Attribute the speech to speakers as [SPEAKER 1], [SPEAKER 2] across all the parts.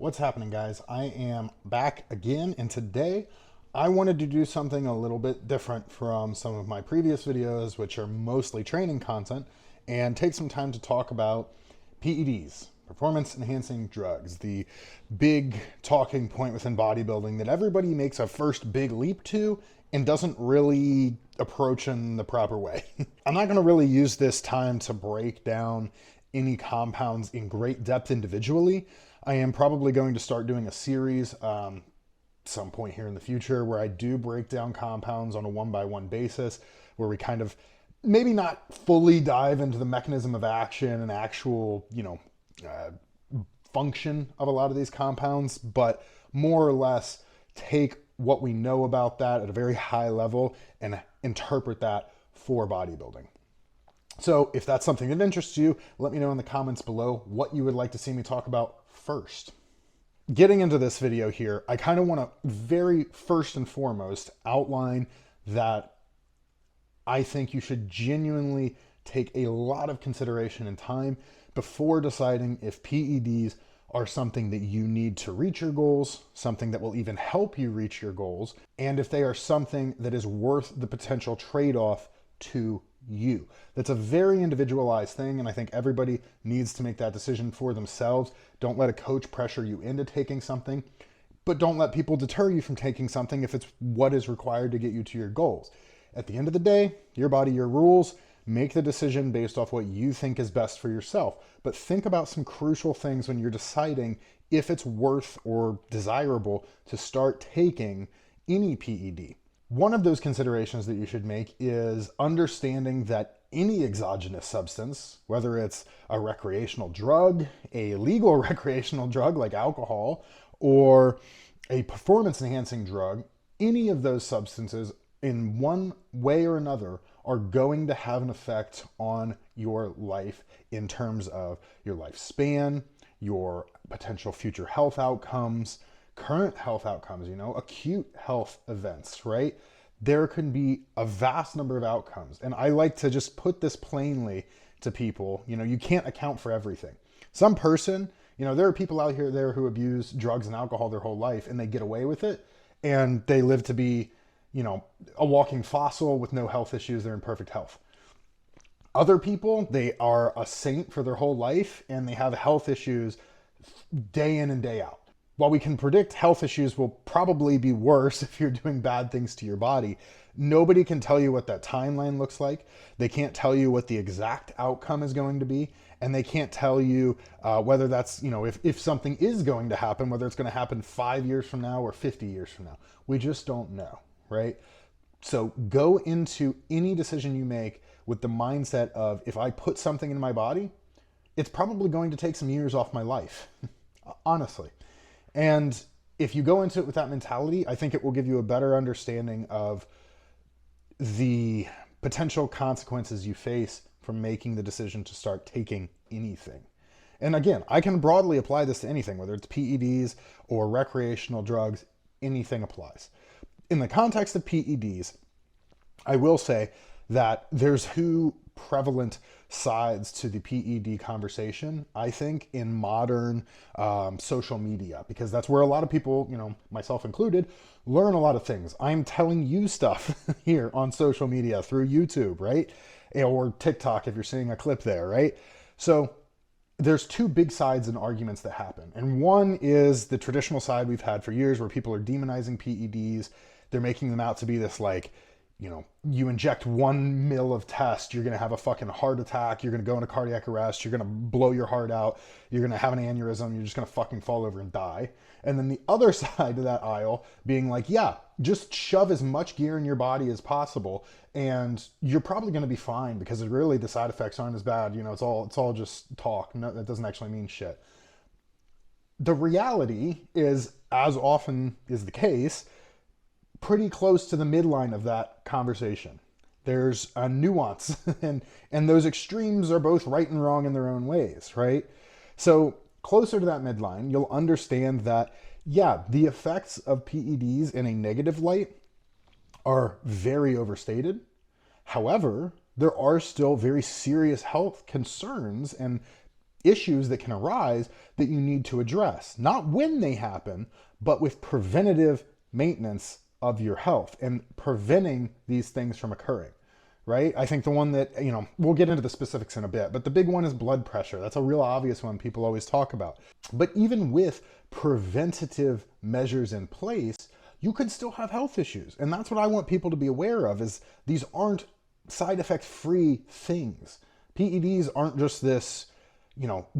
[SPEAKER 1] What's happening, guys? I am back again, and today I wanted to do something a little bit different from some of my previous videos, which are mostly training content, and take some time to talk about PEDs, performance enhancing drugs, the big talking point within bodybuilding that everybody makes a first big leap to and doesn't really approach in the proper way. I'm not going to really use this time to break down any compounds in great depth individually. I am probably going to start doing a series some point here in the future where I do break down compounds on a one-by-one basis, where we kind of maybe not fully dive into the mechanism of action and actual, function of a lot of these compounds, but more or less take what we know about that at a very high level and interpret that for bodybuilding. So if that's something that interests you, let me know in the comments below what you would like to see me talk about first. Getting into this video here, I kind of want to very first and foremost outline that I think you should genuinely take a lot of consideration and time before deciding if PEDs are something that you need to reach your goals, something that will even help you reach your goals, and if they are something that is worth the potential trade-off to you. That's a very individualized thing, and I think everybody needs to make that decision for themselves. Don't let a coach pressure you into taking something, but don't let people deter you from taking something if it's what is required to get you to your goals. At the end of the day, your body, your rules. Make the decision based off what you think is best for yourself. But think about some crucial things when you're deciding if it's worth or desirable to start taking any PED. One of those considerations that you should make is understanding that any exogenous substance, whether it's a recreational drug, a legal recreational drug like alcohol, or a performance enhancing drug, any of those substances in one way or another are going to have an effect on your life in terms of your lifespan, your potential future health outcomes, current health outcomes, acute health events, right? There can be a vast number of outcomes. And I like to just put this plainly to people. You can't account for everything. Some person, there are people out here there who abuse drugs and alcohol their whole life and they get away with it and they live to be a walking fossil with no health issues. They're in perfect health. Other people, they are a saint for their whole life and they have health issues day in and day out. While we can predict health issues will probably be worse if you're doing bad things to your body, nobody can tell you what that timeline looks like. They can't tell you what the exact outcome is going to be. And they can't tell you whether that's, if something is going to happen, whether it's going to happen 5 years from now or 50 years from now. We just don't know. Right? So go into any decision you make with the mindset of, if I put something in my body, it's probably going to take some years off my life, honestly. And if you go into it with that mentality, I think it will give you a better understanding of the potential consequences you face from making the decision to start taking anything. And again, I can broadly apply this to anything, whether it's PEDs or recreational drugs, anything applies. In the context of PEDs, I will say that there's two prevalent sides to the PED conversation, I think, in modern social media, because that's where a lot of people, myself included, learn a lot of things. I'm telling you stuff here on social media through YouTube, right? Or TikTok if you're seeing a clip there, right? So there's two big sides and arguments that happen. And one is the traditional side we've had for years where people are demonizing PEDs. They're making them out to be this you inject 1 ml of test, you're going to have a fucking heart attack, you're going to go into cardiac arrest, you're going to blow your heart out, you're going to have an aneurysm, you're just going to fucking fall over and die. And then the other side of that aisle being like, yeah, just shove as much gear in your body as possible and you're probably going to be fine because really the side effects aren't as bad. It's all just talk. No, that doesn't actually mean shit. The reality is, as often is the case, pretty close to the midline of that conversation. There's a nuance and those extremes are both right and wrong in their own ways, right? So closer to that midline, you'll understand that, yeah, the effects of PEDs in a negative light are very overstated. However, there are still very serious health concerns and issues that can arise that you need to address, not when they happen, but with preventative maintenance of your health and preventing these things from occurring, right? I think the one that, we'll get into the specifics in a bit, but the big one is blood pressure. That's a real obvious one people always talk about. But even with preventative measures in place, you could still have health issues. And that's what I want people to be aware of, is these aren't side effect free things. PEDs aren't just this,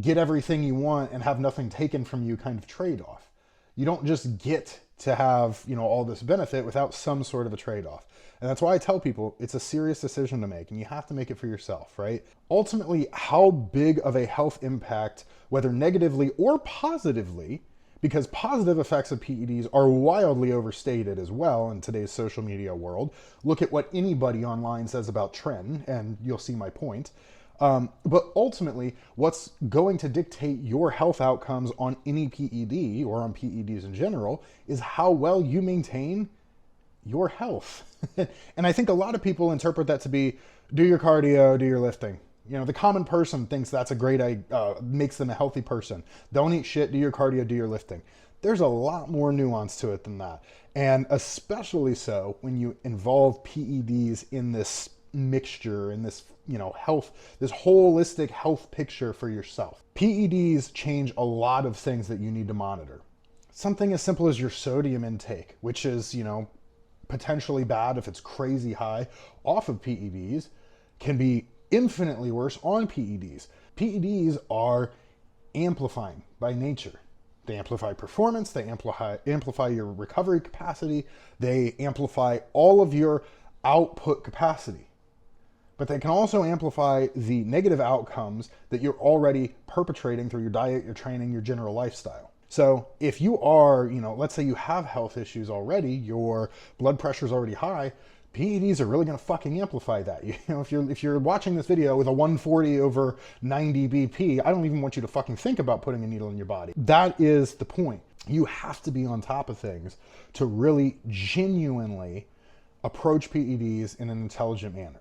[SPEAKER 1] get everything you want and have nothing taken from you kind of trade-off. You don't just get to have, all this benefit without some sort of a trade-off. And that's why I tell people it's a serious decision to make, and you have to make it for yourself, right? Ultimately, how big of a health impact, whether negatively or positively, because positive effects of PEDs are wildly overstated as well in today's social media world. Look at what anybody online says about Tren, and you'll see my point. But ultimately, what's going to dictate your health outcomes on any PED or on PEDs in general is how well you maintain your health. And I think a lot of people interpret that to be, do your cardio, do your lifting. The common person thinks that's a great idea, makes them a healthy person. Don't eat shit, do your cardio, do your lifting. There's a lot more nuance to it than that. And especially so when you involve PEDs in this mixture, in this, health, this holistic health picture for yourself. PEDs change a lot of things that you need to monitor. Something as simple as your sodium intake, which is, potentially bad if it's crazy high off of PEDs, can be infinitely worse on PEDs. PEDs are amplifying by nature. They amplify performance, they amplify your recovery capacity, they amplify all of your output capacity. But they can also amplify the negative outcomes that you're already perpetrating through your diet, your training, your general lifestyle. So if you are, let's say you have health issues already, your blood pressure is already high, PEDs are really going to fucking amplify that. If you're watching this video with a 140 over 90 BP, I don't even want you to fucking think about putting a needle in your body. That is the point. You have to be on top of things to really genuinely approach PEDs in an intelligent manner.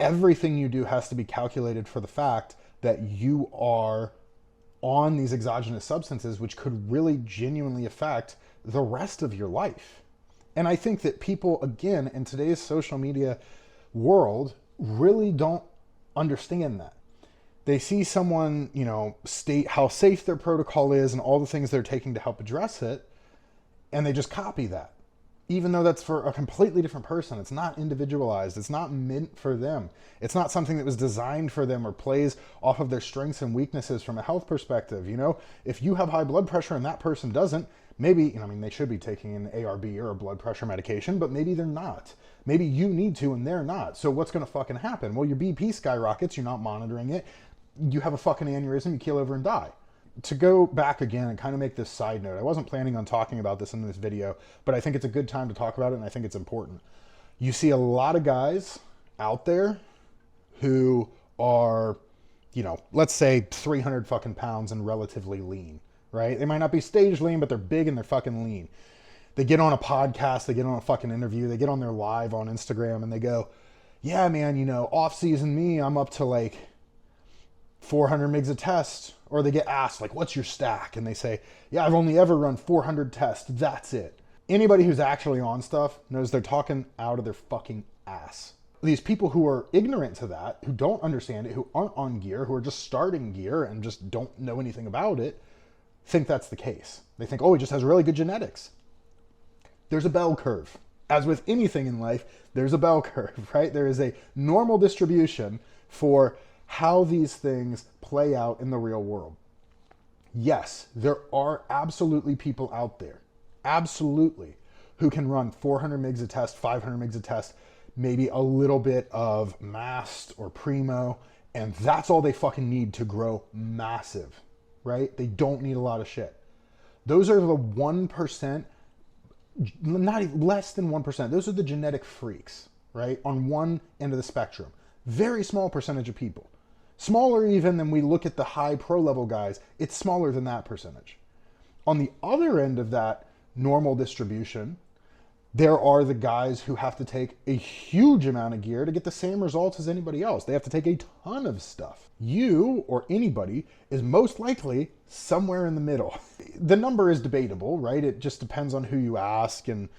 [SPEAKER 1] Everything you do has to be calculated for the fact that you are on these exogenous substances, which could really genuinely affect the rest of your life. And I think that people, again, in today's social media world, really don't understand that. They see someone, state how safe their protocol is and all the things they're taking to help address it, and they just copy that. Even though that's for a completely different person. It's not individualized. It's not meant for them. It's not something that was designed for them or plays off of their strengths and weaknesses from a health perspective. If you have high blood pressure and that person doesn't, maybe, they should be taking an ARB or a blood pressure medication, but maybe they're not. Maybe you need to and they're not. So what's going to fucking happen? Well, your BP skyrockets, you're not monitoring it. You have a fucking aneurysm, you keel over and die. To go back again and kind of make this side note, I wasn't planning on talking about this in this video, but I think it's a good time to talk about it, and I think it's important. You see a lot of guys out there who are, let's say 300 fucking pounds and relatively lean, right? They might not be stage lean, but they're big and they're fucking lean. They get on a podcast, they get on a fucking interview, they get on their live on Instagram and they go, yeah, man, off-season me, I'm up to like 400 mgs a test. Or they get asked, like, what's your stack? And they say, yeah, I've only ever run 400 tests. That's it. Anybody who's actually on stuff knows they're talking out of their fucking ass. These people who are ignorant to that, who don't understand it, who aren't on gear, who are just starting gear and just don't know anything about it, think that's the case. They think, oh, he just has really good genetics. There's a bell curve. As with anything in life, there's a bell curve, right? There is a normal distribution for how these things play out in the real world. Yes, there are absolutely people out there, absolutely, who can run 400 mgs a test, 500 mgs a test, maybe a little bit of mast or primo, and that's all they fucking need to grow massive, right? They don't need a lot of shit. Those are the 1%, not even less than 1%. Those are the genetic freaks, right? On one end of the spectrum. Very small percentage of people. Smaller even than we look at the high pro level guys, it's smaller than that percentage. On the other end of that normal distribution, There are the guys who have to take a huge amount of gear to get the same results as anybody else. They have to take a ton of stuff. You or anybody is most likely somewhere in the middle. The number is debatable, right? It just depends on who you ask and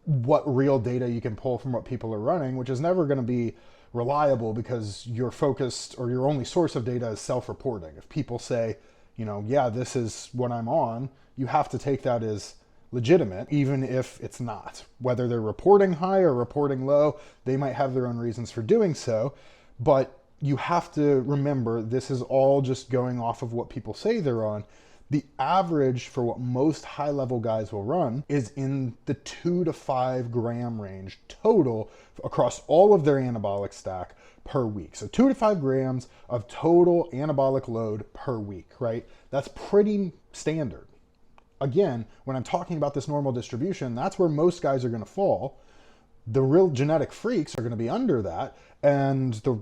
[SPEAKER 1] what real data you can pull from what people are running, which is never going to be reliable because you're focused, or your only source of data is self-reporting. If people say, yeah, this is what I'm on, you have to take that as legitimate, even if it's not. Whether they're reporting high or reporting low, they might have their own reasons for doing so, but you have to remember this is all just going off of what people say they're on. The average for what most high-level guys will run is in the 2 to 5 gram range total across all of their anabolic stack per week. So 2 to 5 grams of total anabolic load per week, right? That's pretty standard. Again, when I'm talking about this normal distribution, that's where most guys are going to fall. The real genetic freaks are going to be under that, and the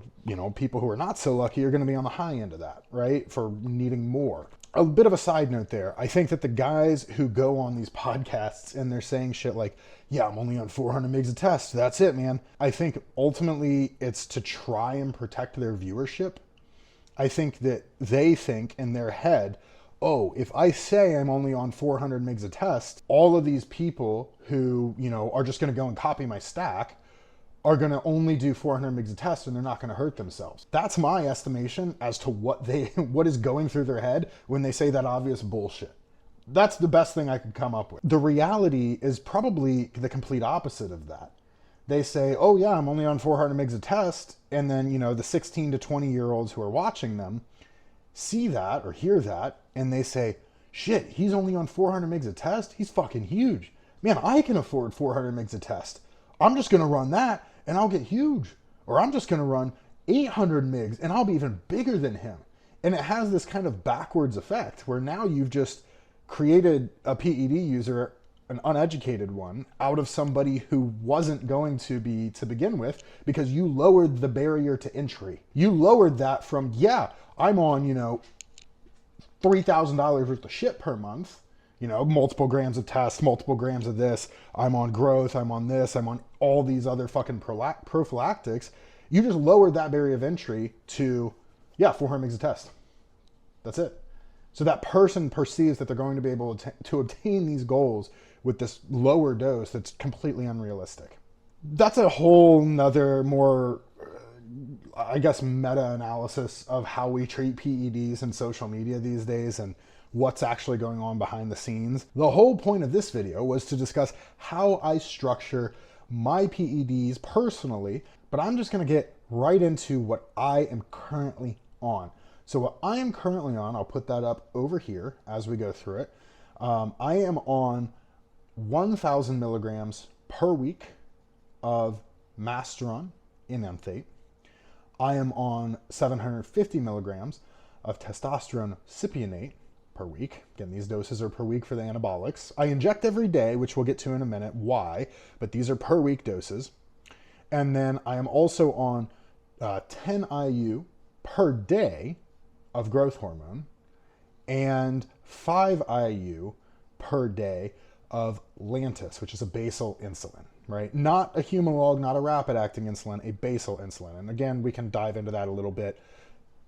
[SPEAKER 1] people who are not so lucky are going to be on the high end of that, right? For needing more. A bit of a side note there. I think that the guys who go on these podcasts and they're saying shit like, yeah, I'm only on 400 mgs a test. That's it, man. I think ultimately it's to try and protect their viewership. I think that they think in their head, oh, if I say I'm only on 400 mgs a test, all of these people who, are just going to go and copy my stack are going to only do 400 mgs a test and they're not going to hurt themselves. That's my estimation as to what is going through their head when they say that obvious bullshit. That's the best thing I could come up with. The reality is probably the complete opposite of that. They say, oh yeah, I'm only on 400 mgs a test. And then, the 16 to 20 year olds who are watching them see that or hear that and they say, shit, he's only on 400 mgs a test? He's fucking huge. Man, I can afford 400 mgs a test. I'm just going to run that and I'll get huge. Or I'm just going to run 800 mgs and I'll be even bigger than him. And it has this kind of backwards effect where now you've just created a PED user, an uneducated one, out of somebody who wasn't going to be to begin with, because you lowered the barrier to entry. You lowered that from, yeah, I'm on, $3,000 worth of shit per month, multiple grams of tests, multiple grams of this, I'm on growth, I'm on this, I'm on all these other fucking prophylactics. You just lowered that barrier of entry to, 400 mgs a test. That's it. So that person perceives that they're going to be able to obtain these goals with this lower dose that's completely unrealistic. That's a whole nother more, meta-analysis of how we treat PEDs in social media these days and what's actually going on behind the scenes. The whole point of this video was to discuss how I structure my PEDs personally, but I'm just going to get right into what I am currently on. So what I am currently on, I'll put that up over here as we go through it. I am on 1,000 milligrams per week of Masteron enanthate. I am on 750 milligrams of testosterone cypionate per week. Again, these doses are per week for the anabolics. I inject every day, which we'll get to in a minute why, but these are per week doses. And then I am also on 10 IU per day of growth hormone and 5 IU per day of Lantus, which is a basal insulin, right? Not a Humalog, not a rapid acting insulin, a basal insulin. And again, we can dive into that a little bit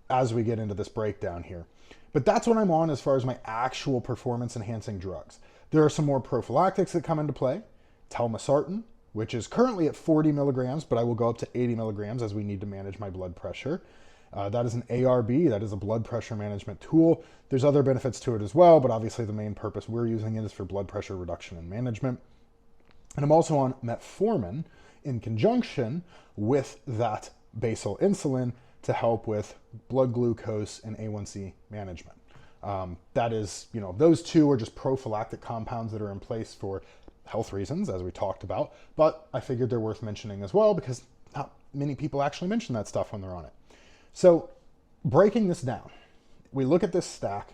[SPEAKER 1] as we get into this breakdown here. But that's what I'm on as far as my actual performance enhancing drugs. There are some more prophylactics that come into play. Telmisartan, which is currently at 40 milligrams, but I will go up to 80 milligrams as we need to manage my blood pressure. That is an ARB, that is a blood pressure management tool. There's other benefits to it as well, but obviously the main purpose we're using it is for blood pressure reduction and management. And I'm also on metformin in conjunction with that basal insulin to help with blood glucose and A1C management. That is, those two are just prophylactic compounds that are in place for health reasons, as we talked about, but I figured they're worth mentioning as well because not many people actually mention that stuff when they're on it. So breaking this down, we look at this stack.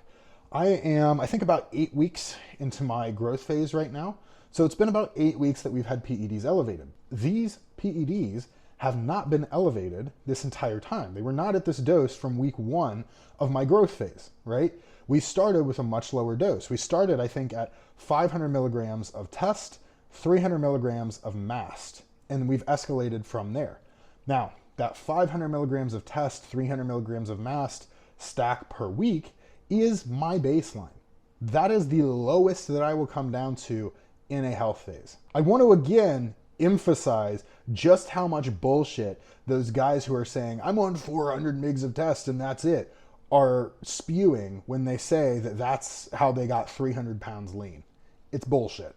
[SPEAKER 1] I am, I think, about 8 weeks into my growth phase right now. So it's been about 8 weeks that we've had PEDs elevated. These PEDs have not been elevated this entire time. They were not at this dose from week 1 of my growth phase, right? We started with a much lower dose. We started, I think, at 500 milligrams of test, 300 milligrams of mast, and we've escalated from there. Now, that 500 milligrams of test, 300 milligrams of mast stack per week is my baseline. That is the lowest that I will come down to in a health phase. I want to again emphasize just how much bullshit those guys who are saying, I'm on 400 mgs of test and that's it, are spewing when they say that that's how they got 300 pounds lean. It's bullshit.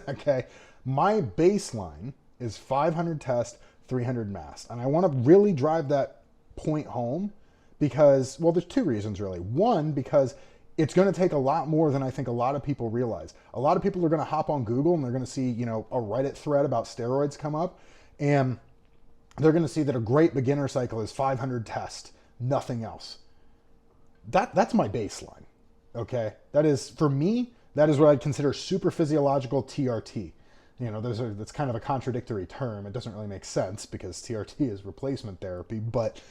[SPEAKER 1] Okay? My baseline is 500 test, 300 mast. And I want to really drive that point home because, well, there's two reasons really. One, because it's going to take a lot more than I think a lot of people realize. A lot of people are going to hop on Google and they're going to see, you know, a Reddit thread about steroids come up, and they're going to see that a great beginner cycle is 500 test, nothing else. That's my baseline. Okay? That is, for me, that is what I'd consider super physiological TRT. You know, that's kind of a contradictory term. It doesn't really make sense because TRT is replacement therapy, but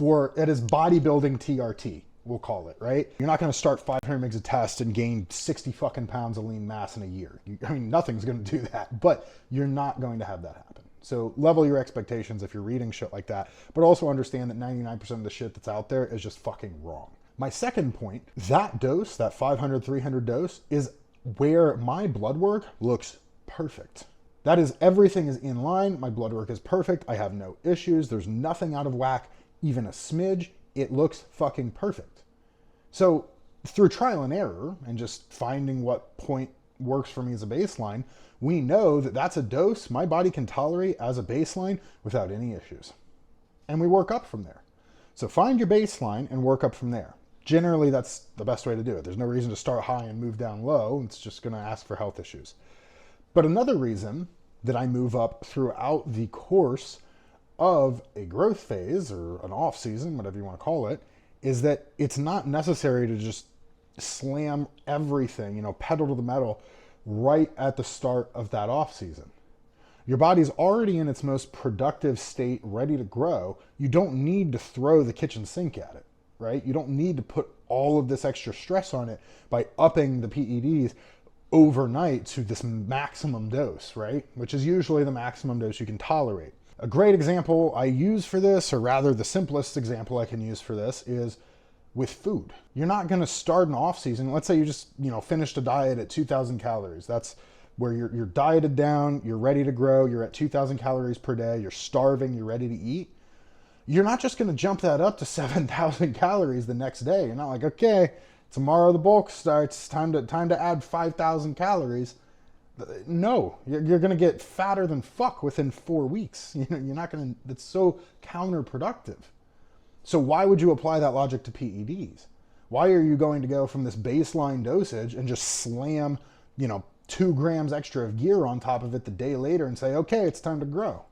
[SPEAKER 1] it is bodybuilding TRT, we'll call it, right? You're not going to start 500 mgs of test and gain 60 fucking pounds of lean mass in a year. I mean, nothing's going to do that, but you're not going to have that happen. So level your expectations if you're reading shit like that, but also understand that 99% of the shit that's out there is just fucking wrong. My second point, that dose, that 500, 300 dose, is where my blood work looks perfect. That is, everything is in line. My blood work is perfect. I have no issues. There's nothing out of whack, even a smidge. It looks fucking perfect. So through trial and error and just finding what point works for me as a baseline, we know that that's a dose my body can tolerate as a baseline without any issues. And we work up from there. So find your baseline and work up from there. Generally, that's the best way to do it. There's no reason to start high and move down low. It's just going to ask for health issues. But another reason that I move up throughout the course of a growth phase or an off season, whatever you want to call it, is that it's not necessary to just slam everything, you know, pedal to the metal right at the start of that off season. Your body's already in its most productive state, ready to grow. You don't need to throw the kitchen sink at it, right? You don't need to put all of this extra stress on it by upping the PEDs overnight to this maximum dose, right? Which is usually the maximum dose you can tolerate. A great example I use for this, or rather the simplest example I can use for this, is with food. You're not going to start an off season. Let's say you just, you know, finished a diet at 2,000 calories. That's where you're dieted down, you're ready to grow, you're at 2,000 calories per day, you're starving, you're ready to eat. You're not just going to jump that up to 7,000 calories the next day. You're not like, okay, tomorrow the bulk starts, time to add 5,000 calories. No, you're going to get fatter than fuck within 4 weeks. You know, you're not going to, it's so counterproductive. So why would you apply that logic to PEDs? Why are you going to go from this baseline dosage and just slam, you know, 2 grams extra of gear on top of it the day later and say, okay, it's time to grow?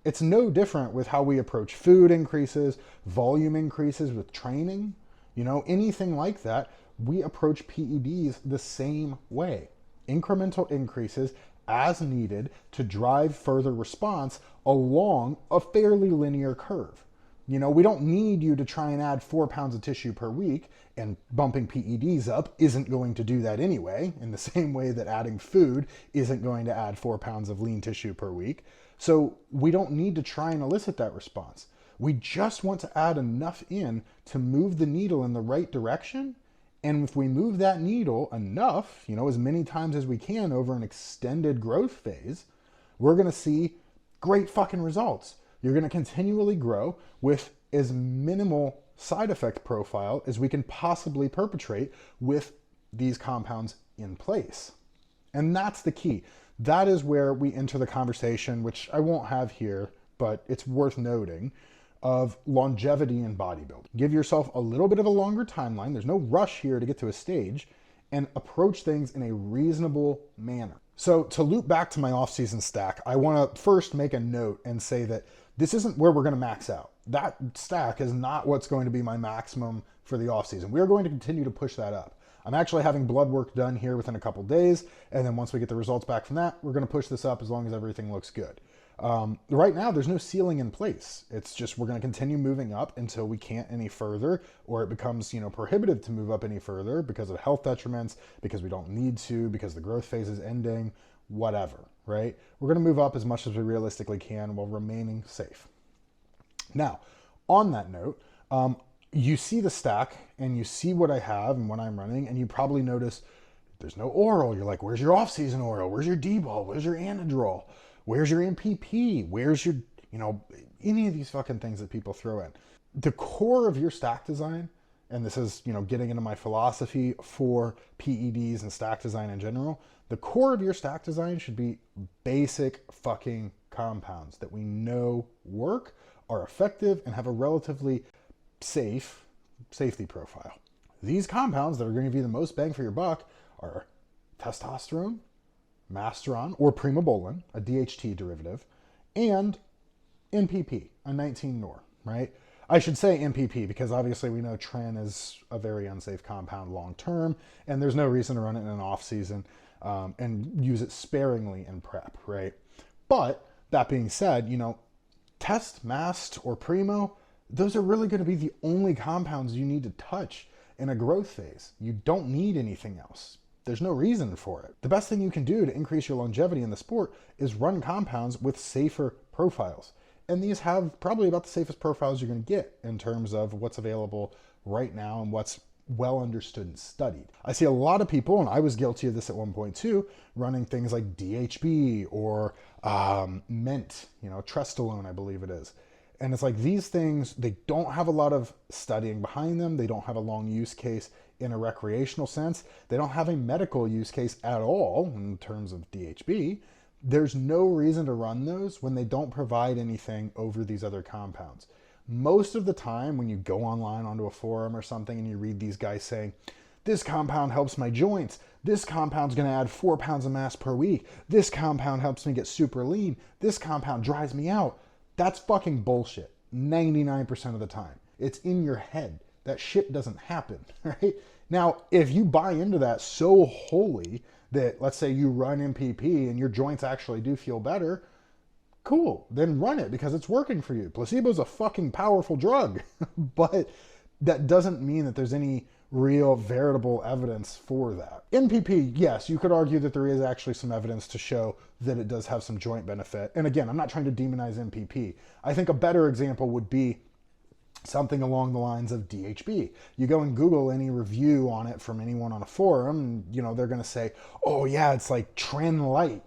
[SPEAKER 1] It's no different with how we approach food increases, volume increases with training, you know, anything like that. We approach PEDs the same way. Incremental increases as needed to drive further response along a fairly linear curve. You know, we don't need you to try and add 4 pounds of tissue per week, and bumping PEDs up isn't going to do that anyway, in the same way that adding food isn't going to add 4 pounds of lean tissue per week. So we don't need to try and elicit that response. We just want to add enough in to move the needle in the right direction. And if we move that needle enough, you know, as many times as we can over an extended growth phase, we're going to see great fucking results. You're going to continually grow with as minimal side effect profile as we can possibly perpetrate with these compounds in place. And that's the key. That is where we enter the conversation, which I won't have here, but it's worth noting, of longevity in bodybuilding. Give yourself a little bit of a longer timeline. There's no rush here to get to a stage, and approach things in a reasonable manner. So to loop back to my off-season stack, I want to first make a note and say that this isn't where we're going to max out. That stack is not what's going to be my maximum for the off-season. We're going to continue to push that up. I'm actually having blood work done here within a couple days, and then once we get the results back from that, we're going to push this up as long as everything looks good. Right now, there's no ceiling in place. It's just we're going to continue moving up until we can't any further, or it becomes, prohibitive to move up any further because of health detriments, because we don't need to, because the growth phase is ending, whatever, right? We're going to move up as much as we realistically can while remaining safe. Now, on that note, you see the stack and you see what I have and what I'm running, and you probably notice there's no oral. You're like, where's your off-season oral? Where's your D-ball? Where's your anadrol? Where's your MPP? Where's your, any of these fucking things that people throw in? The core of your stack design, and this is, getting into my philosophy for PEDs and stack design in general, the core of your stack design should be basic fucking compounds that we know work, are effective, and have a relatively safe safety profile. These compounds that are going to give you the most bang for your buck are testosterone, masteron, or primobolan, a DHT derivative, and NPP, a 19-nor, right? I should say NPP because obviously we know tren is a very unsafe compound long-term, and there's no reason to run it in an off-season and use it sparingly in prep, right? But that being said, test, mast, or primo, those are really going to be the only compounds you need to touch in a growth phase. You don't need anything else. There's no reason for it. The best thing you can do to increase your longevity in the sport is run compounds with safer profiles. And these have probably about the safest profiles you're going to get in terms of what's available right now and what's well understood and studied. I see a lot of people, and I was guilty of this at one point too, running things like DHB or Ment, Trestolone, I believe it is. And it's like these things, they don't have a lot of studying behind them. They don't have a long use case in a recreational sense. They don't have a medical use case at all in terms of DHB. There's no reason to run those when they don't provide anything over these other compounds. Most of the time when you go online onto a forum or something and you read these guys saying, this compound helps my joints, this compound's going to add 4 pounds of mass per week, this compound helps me get super lean, this compound dries me out, that's fucking bullshit 99% of the time. It's in your head. That shit doesn't happen, right? Now, if you buy into that so wholly that, let's say you run MPP and your joints actually do feel better, cool, then run it because it's working for you. Placebo's a fucking powerful drug, but that doesn't mean that there's any real veritable evidence for that. NPP, yes, you could argue that there is actually some evidence to show that it does have some joint benefit. And again, I'm not trying to demonize NPP. I think a better example would be something along the lines of DHB. You go and Google any review on it from anyone on a forum, and they're going to say, oh yeah, it's like tren light.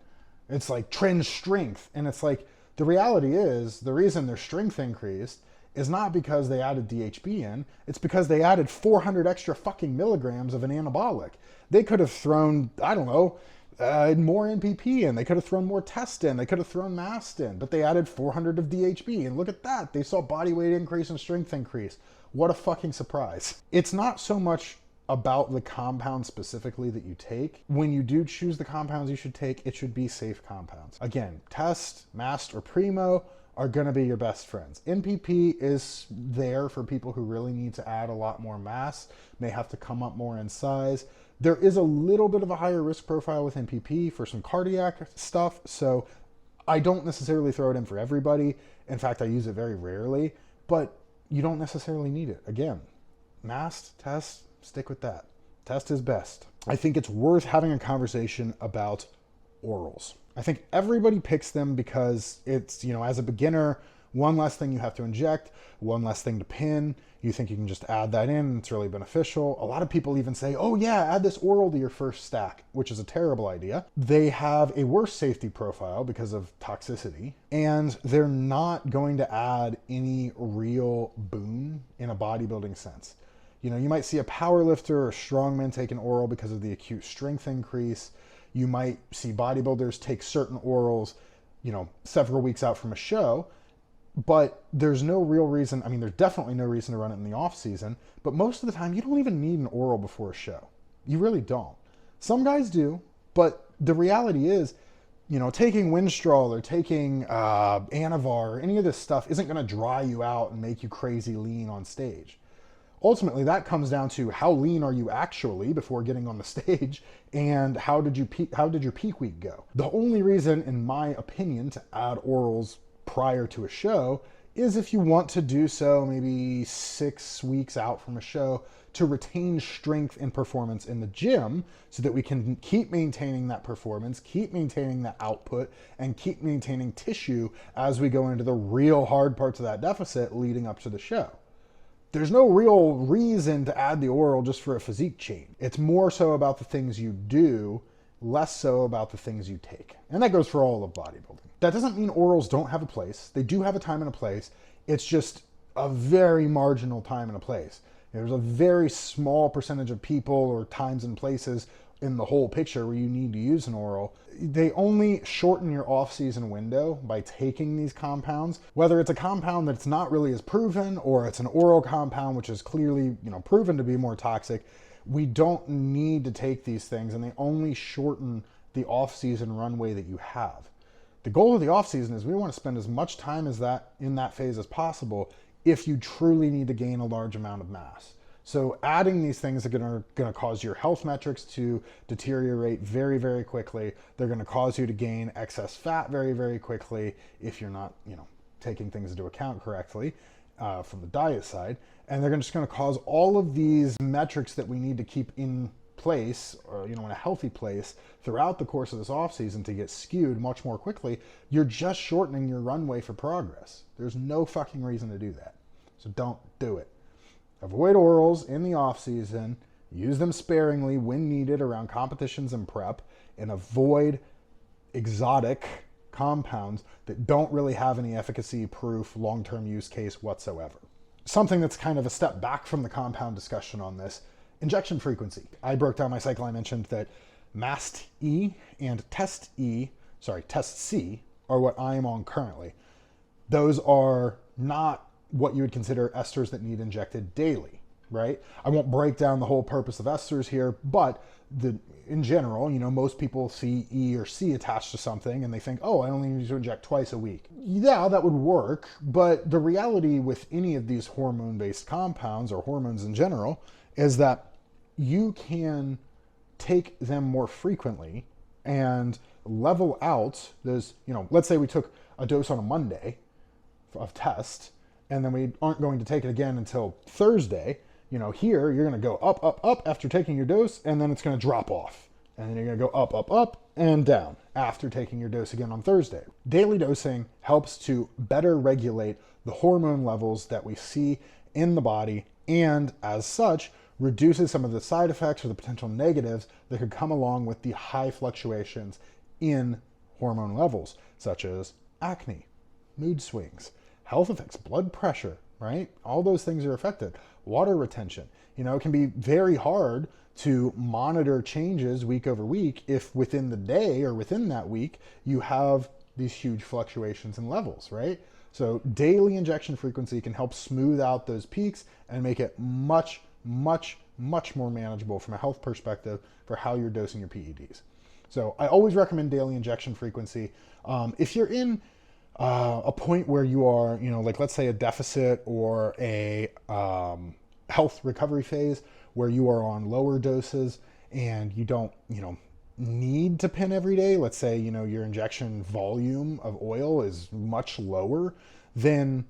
[SPEAKER 1] It's like tren strength. And it's like, the reality is, the reason their strength increased is not because they added DHB in, it's because they added 400 extra fucking milligrams of an anabolic. They could have thrown, I don't know, more NPP in, they could have thrown more test in, they could have thrown mast in, but they added 400 of DHB, and look at that, they saw body weight increase and strength increase. What a fucking surprise. It's not so much about the compound specifically that you take. When you do choose the compounds you should take, it should be safe compounds. Again, test, mast, or primo are going to be your best friends. NPP is there for people who really need to add a lot more mass, may have to come up more in size. There is a little bit of a higher risk profile with NPP for some cardiac stuff, so I don't necessarily throw it in for everybody. In fact, I use it very rarely, but you don't necessarily need it. Again, mast, test, stick with that. Test is best. I think it's worth having a conversation about orals. I think everybody picks them because it's, as a beginner, one less thing you have to inject, one less thing to pin. You think you can just add that in and it's really beneficial. A lot of people even say, oh yeah, add this oral to your first stack, which is a terrible idea. They have a worse safety profile because of toxicity, and they're not going to add any real boon in a bodybuilding sense. You might see a power lifter or strongman take an oral because of the acute strength increase. You might see bodybuilders take certain orals, several weeks out from a show, but there's no real reason. There's definitely no reason to run it in the off season, but most of the time you don't even need an oral before a show. You really don't. Some guys do, but the reality is, taking Winstrol or taking Anavar or any of this stuff isn't going to dry you out and make you crazy lean on stage. Ultimately, that comes down to how lean are you actually before getting on the stage, and how did your peak week go? The only reason, in my opinion, to add orals prior to a show is if you want to do so maybe 6 weeks out from a show to retain strength and performance in the gym so that we can keep maintaining that performance, keep maintaining that output, and keep maintaining tissue as we go into the real hard parts of that deficit leading up to the show. There's no real reason to add the oral just for a physique change. It's more so about the things you do, less so about the things you take. And that goes for all of bodybuilding. That doesn't mean orals don't have a place. They do have a time and a place. It's just a very marginal time and a place. There's a very small percentage of people or times and places in the whole picture where you need to use an oral. They only shorten your off-season window by taking these compounds, whether it's a compound that's not really as proven or it's an oral compound which is clearly, proven to be more toxic. We don't need to take these things, and they only shorten the off-season runway that you have. The goal of the off-season is we want to spend as much time as that in that phase as possible if you truly need to gain a large amount of mass. So adding these things are going to cause your health metrics to deteriorate very, very quickly. They're going to cause you to gain excess fat very, very quickly if you're not, taking things into account correctly from the diet side. And they're just going to cause all of these metrics that we need to keep in place, or in a healthy place throughout the course of this off season to get skewed much more quickly. You're just shortening your runway for progress. There's no fucking reason to do that. So don't do it. Avoid orals in the off season. Use them sparingly when needed around competitions and prep, and avoid exotic compounds that don't really have any efficacy proof long-term use case whatsoever. Something that's kind of a step back from the compound discussion on this: injection frequency. I broke down my cycle. I mentioned that MAST E and Test C are what I am on currently. Those are not what you would consider esters that need injected daily, right? I won't break down the whole purpose of esters here, but in general, most people see E or C attached to something and they think, oh, I only need to inject twice a week. Yeah, that would work, but the reality with any of these hormone-based compounds or hormones in general is that you can take them more frequently and level out those, let's say we took a dose on a Monday of test, and then we aren't going to take it again until Thursday. Here you're going to go up, up, up after taking your dose, and then it's going to drop off. And then you're going to go up, up, up, and down after taking your dose again on Thursday. Daily dosing helps to better regulate the hormone levels that we see in the body, and as such, reduces some of the side effects or the potential negatives that could come along with the high fluctuations in hormone levels, such as acne, mood swings, health effects, blood pressure, right? All those things are affected. Water retention. It can be very hard to monitor changes week over week if within the day or within that week you have these huge fluctuations in levels, right? So daily injection frequency can help smooth out those peaks and make it much, much, much more manageable from a health perspective for how you're dosing your PEDs. So I always recommend daily injection frequency. If you're in a point where you are, let's say a deficit or a health recovery phase where you are on lower doses and you don't, need to pin every day. Let's say, your injection volume of oil is much lower, then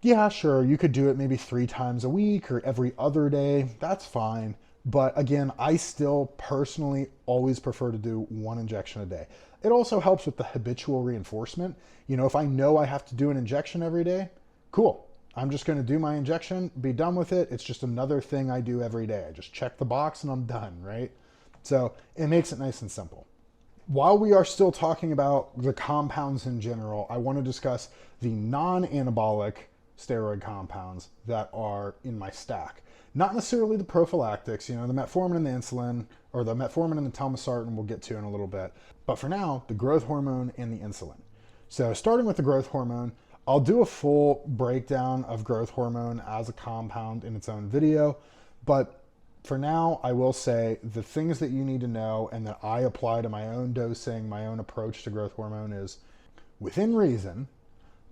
[SPEAKER 1] yeah, sure, you could do it maybe 3 times a week or every other day. That's fine. But again, I still personally always prefer to do 1 injection a day. It also helps with the habitual reinforcement. If I know I have to do an injection every day, cool. I'm just going to do my injection, be done with it. It's just another thing I do every day. I just check the box and I'm done, right? So it makes it nice and simple. While we are still talking about the compounds in general, I want to discuss the non-anabolic steroid compounds that are in my stack. Not necessarily the prophylactics, the metformin and the insulin, or the metformin and the telmisartan we'll get to in a little bit. But for now, the growth hormone and the insulin. So starting with the growth hormone, I'll do a full breakdown of growth hormone as a compound in its own video. But for now, I will say the things that you need to know and that I apply to my own dosing, my own approach to growth hormone is, within reason,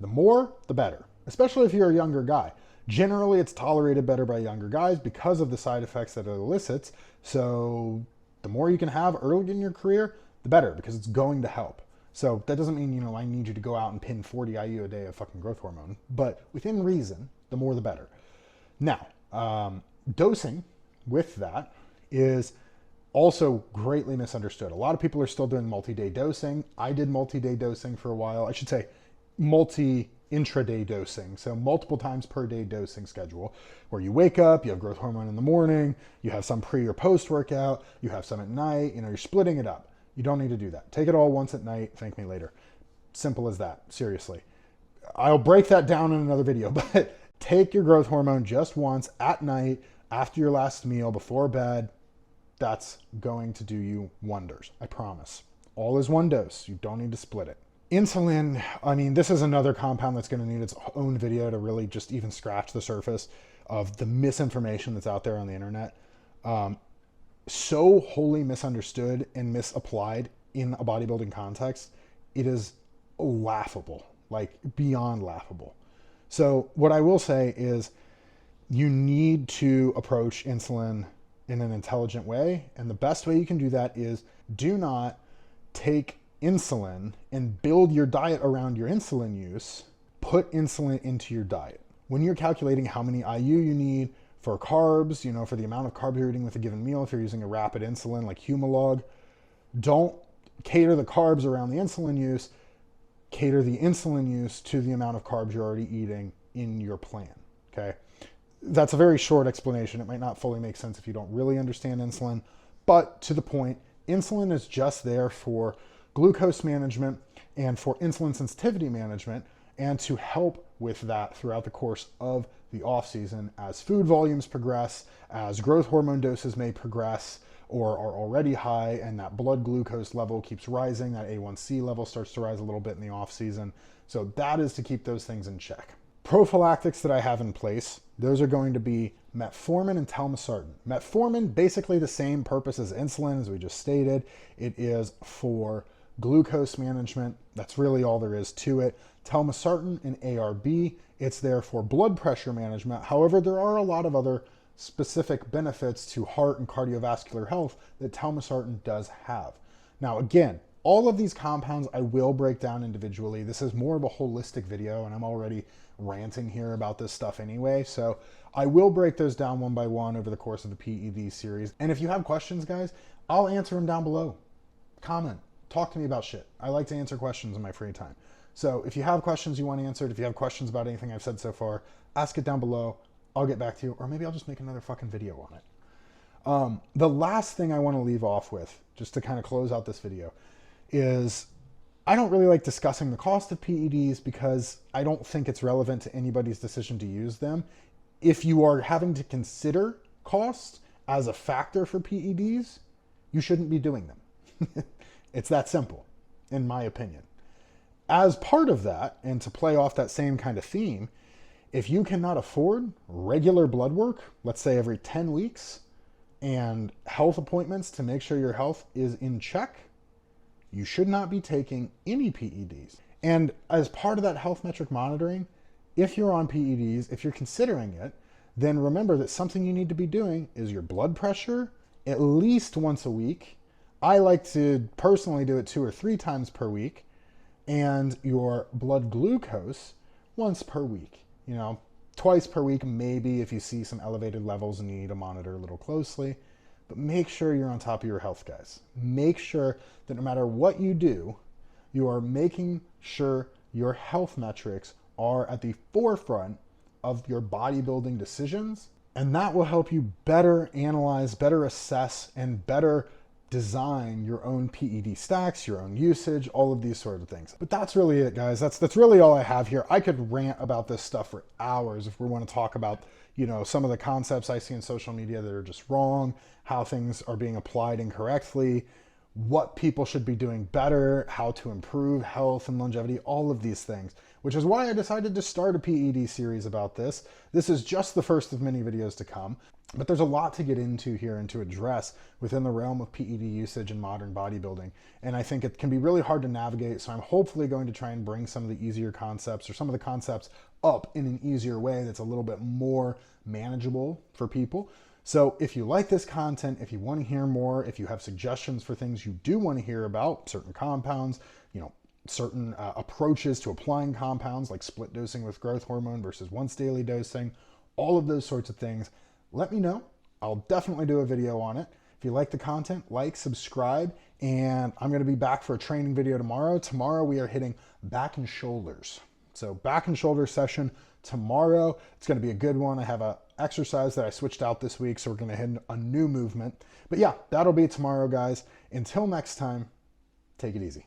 [SPEAKER 1] the more, the better. Especially if you're a younger guy. Generally, it's tolerated better by younger guys because of the side effects that it elicits. So the more you can have early in your career, the better, because it's going to help. So that doesn't mean, I need you to go out and pin 40 IU a day of fucking growth hormone, but within reason, the more the better. Now, dosing with that is also greatly misunderstood. A lot of people are still doing multi-day dosing. I did multi-day dosing for a while. I should say multi-intraday dosing. So multiple times per day dosing schedule, where you wake up, you have growth hormone in the morning, you have some pre or post workout, you have some at night, you're splitting it up. You don't need to do that. Take it all once at night, thank me later. Simple as that, seriously. I'll break that down in another video, but take your growth hormone just once at night after your last meal before bed. That's going to do you wonders, I promise. All is one dose. You don't need to split it. Insulin, this is another compound that's going to need its own video to really just even scratch the surface of the misinformation that's out there on the internet. So wholly misunderstood and misapplied in a bodybuilding context, it is laughable, like beyond laughable. So what I will say is you need to approach insulin in an intelligent way. And the best way you can do that is do not take insulin and build your diet around your insulin use. Put insulin into your diet. When you're calculating how many IU you need for carbs, for the amount of carbs you're eating with a given meal, if you're using a rapid insulin like Humalog, don't cater the carbs around the insulin use. Cater the insulin use to the amount of carbs you're already eating in your plan, okay? That's a very short explanation. It might not fully make sense if you don't really understand insulin, but to the point, insulin is just there for glucose management and for insulin sensitivity management, and to help with that throughout the course of the off season as food volumes progress, as growth hormone doses may progress or are already high, and that blood glucose level keeps rising, that A1C level starts to rise a little bit in the off season. So that is to keep those things in check. Prophylactics that I have in place, those are going to be metformin and telmisartan. Metformin, basically the same purpose as insulin, as we just stated. It is for glucose management. That's really all there is to it. Telmisartan and ARB, it's there for blood pressure management. However, there are a lot of other specific benefits to heart and cardiovascular health that telmisartan does have. Now, again, all of these compounds I will break down individually. This is more of a holistic video, and I'm already ranting here about this stuff anyway. So I will break those down one by one over the course of the PED series. And if you have questions, guys, I'll answer them down below. Comment, talk to me about shit. I like to answer questions in my free time. So if you have questions you want answered, if you have questions about anything I've said so far, ask it down below. I'll get back to you, or maybe I'll just make another fucking video on it. The last thing I want to leave off with, just to kind of close out this video, is I don't really like discussing the cost of PEDs because I don't think it's relevant to anybody's decision to use them. If you are having to consider cost as a factor for PEDs, you shouldn't be doing them. It's that simple, in my opinion. As part of that, and to play off that same kind of theme, if you cannot afford regular blood work, let's say every 10 weeks, and health appointments to make sure your health is in check, you should not be taking any PEDs. And as part of that health metric monitoring, if you're on PEDs, if you're considering it, then remember that something you need to be doing is your blood pressure at least once a week. I like to personally do it 2 or 3 times per week, and your blood glucose once per week. Twice per week, maybe if you see some elevated levels and you need to monitor a little closely. But make sure you're on top of your health, guys. Make sure that no matter what you do, you are making sure your health metrics are at the forefront of your bodybuilding decisions. And that will help you better analyze, better assess, and better design your own PED stacks, your own usage, all of these sort of things. But that's really it, guys. That's really all I have here. I could rant about this stuff for hours if we want to talk about, some of the concepts I see in social media that are just wrong, how things are being applied incorrectly, what people should be doing better, how to improve health and longevity, all of these things, which is why I decided to start a PED series about this. This is just the first of many videos to come. But there's a lot to get into here and to address within the realm of PED usage in modern bodybuilding. And I think it can be really hard to navigate. So I'm hopefully going to try and bring some of the easier concepts or some of the concepts up in an easier way that's a little bit more manageable for people. So if you like this content, if you want to hear more, if you have suggestions for things you do want to hear about, certain compounds, certain approaches to applying compounds like split dosing with growth hormone versus once daily dosing, all of those sorts of things, let me know. I'll definitely do a video on it. If you like the content, like, subscribe, and I'm going to be back for a training video tomorrow. Tomorrow we are hitting back and shoulders. So back and shoulder session tomorrow. It's going to be a good one. I have an exercise that I switched out this week, so we're going to hit a new movement. But yeah, that'll be tomorrow, guys. Until next time, take it easy.